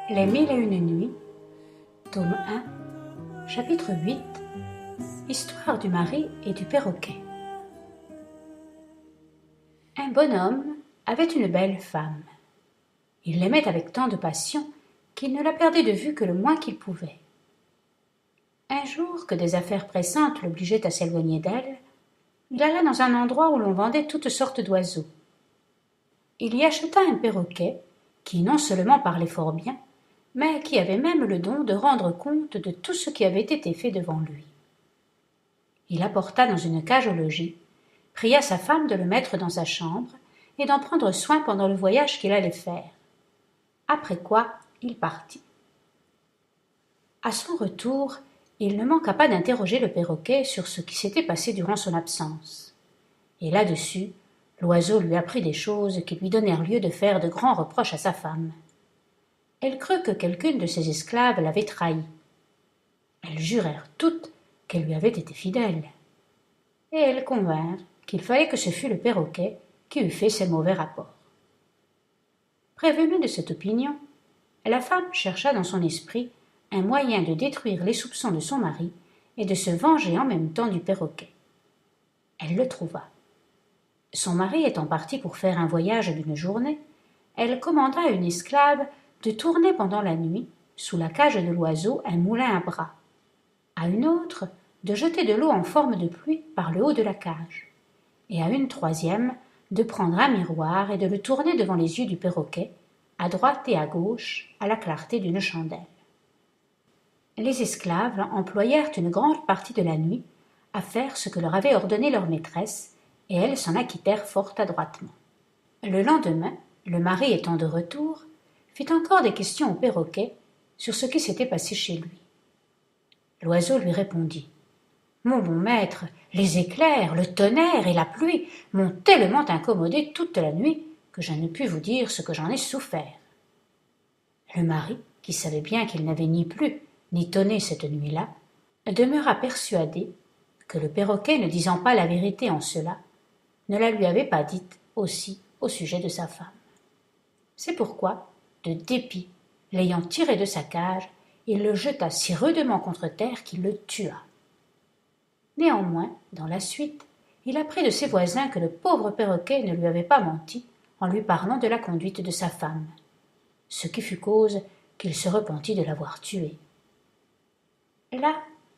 Les mille et une nuits, tome 1, chapitre 8, Histoire du mari et du perroquet. Un bonhomme avait une belle femme. Il l'aimait avec tant de passion qu'il ne la perdait de vue que le moins qu'il pouvait. Un jour que des affaires pressantes l'obligeaient à s'éloigner d'elle, il alla dans un endroit où l'on vendait toutes sortes d'oiseaux. Il y acheta un perroquet qui non seulement parlait fort bien, mais qui avait même le don de rendre compte de tout ce qui avait été fait devant lui. Il apporta dans une cage au logis, pria sa femme de le mettre dans sa chambre et d'en prendre soin pendant le voyage qu'il allait faire. Après quoi, il partit. À son retour, il ne manqua pas d'interroger le perroquet sur ce qui s'était passé durant son absence. Et là-dessus, l'oiseau lui apprit des choses qui lui donnèrent lieu de faire de grands reproches à sa femme. Elle crut que quelqu'une de ses esclaves l'avait trahie. Elles jurèrent toutes qu'elle lui avait été fidèle. Et elles convinrent qu'il fallait que ce fût le perroquet qui eût fait ces mauvais rapports. Prévenue de cette opinion, la femme chercha dans son esprit un moyen de détruire les soupçons de son mari et de se venger en même temps du perroquet. Elle le trouva. Son mari étant parti pour faire un voyage d'une journée, elle commanda à une esclave de tourner pendant la nuit, sous la cage de l'oiseau, un moulin à bras, à une autre de jeter de l'eau en forme de pluie par le haut de la cage, et à une troisième de prendre un miroir et de le tourner devant les yeux du perroquet, à droite et à gauche, à la clarté d'une chandelle. Les esclaves employèrent une grande partie de la nuit à faire ce que leur avait ordonné leur maîtresse, et elles s'en acquittèrent fort adroitement. Le lendemain, le mari étant de retour, fit encore des questions au perroquet sur ce qui s'était passé chez lui. L'oiseau lui répondit. « Mon bon maître, les éclairs, le tonnerre et la pluie m'ont tellement incommodé toute la nuit que je ne puis vous dire ce que j'en ai souffert. » Le mari, qui savait bien qu'il n'avait ni plu ni tonné cette nuit-là, demeura persuadé que le perroquet, ne disant pas la vérité en cela, ne la lui avait pas dite aussi au sujet de sa femme. C'est pourquoi, de dépit, l'ayant tiré de sa cage, il le jeta si rudement contre terre qu'il le tua. Néanmoins, dans la suite, il apprit de ses voisins que le pauvre perroquet ne lui avait pas menti en lui parlant de la conduite de sa femme, ce qui fut cause qu'il se repentit de l'avoir tué. Là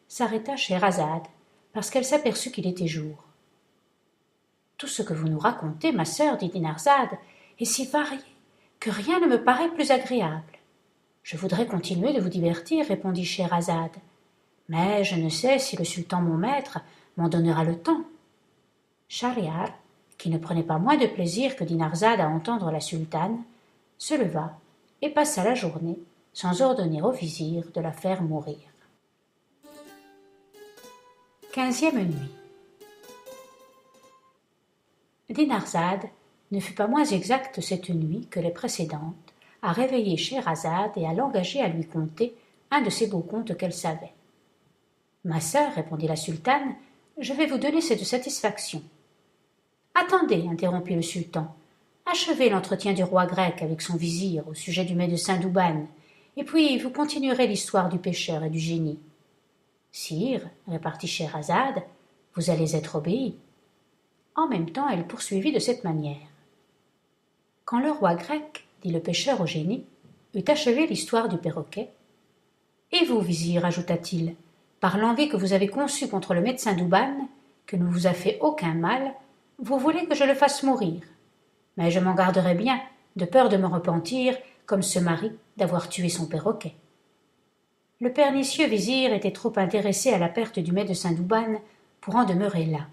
s'arrêta Scheherazade, parce qu'elle s'aperçut qu'il était jour. « Tout ce que vous nous racontez, ma sœur, dit Dinarzade, est si varié que rien ne me paraît plus agréable. Je voudrais continuer de vous divertir, répondit Scheherazade, mais je ne sais si le sultan mon maître m'en donnera le temps. Schahriar, qui ne prenait pas moins de plaisir que Dinarzade à entendre la sultane, se leva et passa la journée sans ordonner au vizir de la faire mourir. 15e nuit. Dinarzade ne fut pas moins exacte cette nuit que les précédentes à réveiller Scheherazade et à l'engager à lui conter un de ces beaux contes qu'elle savait. « Ma sœur, répondit la sultane, je vais vous donner cette satisfaction. »« Attendez, interrompit le sultan, achevez l'entretien du roi grec avec son vizir au sujet du médecin Douban, et puis vous continuerez l'histoire du pêcheur et du génie. »« Sire, répartit Scheherazade, vous allez être obéi. » En même temps, elle poursuivit de cette manière. « Quand le roi grec, dit le pêcheur au génie, eut achevé l'histoire du perroquet, « Et vous, vizir, ajouta-t-il, par l'envie que vous avez conçue contre le médecin Douban, que ne vous a fait aucun mal, vous voulez que je le fasse mourir. Mais je m'en garderai bien, de peur de me repentir, comme ce mari, d'avoir tué son perroquet. » Le pernicieux vizir était trop intéressé à la perte du médecin Douban pour en demeurer là.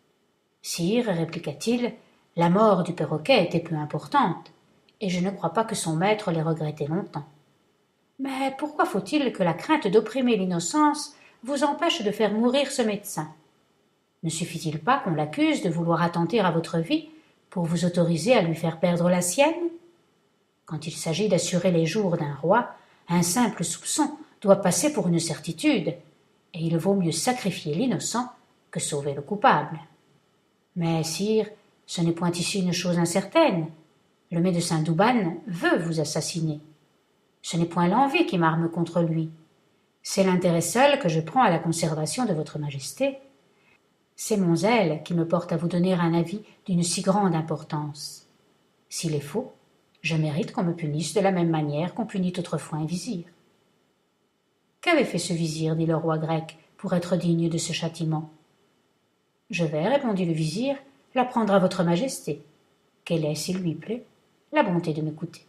« Sire, répliqua-t-il, la mort du perroquet était peu importante, et je ne crois pas que son maître l'ait regretté longtemps. Mais pourquoi faut-il que la crainte d'opprimer l'innocence vous empêche de faire mourir ce médecin? Ne suffit-il pas qu'on l'accuse de vouloir attenter à votre vie pour vous autoriser à lui faire perdre la sienne? Quand il s'agit d'assurer les jours d'un roi, un simple soupçon doit passer pour une certitude, et il vaut mieux sacrifier l'innocent que sauver le coupable. Mais, sire, Ce n'est point ici une chose incertaine. Le médecin Douban veut vous assassiner. Ce n'est point l'envie qui m'arme contre lui. C'est l'intérêt seul que je prends à la conservation de votre majesté. C'est mon zèle qui me porte à vous donner un avis d'une si grande importance. S'il est faux, je mérite qu'on me punisse de la même manière qu'on punit autrefois un vizir. Qu'avait fait ce vizir, dit le roi grec, pour être digne de ce châtiment? Je vais, répondit le vizir, l'apprendre à votre majesté. Quelle est, s'il lui plaît, la bonté de m'écouter.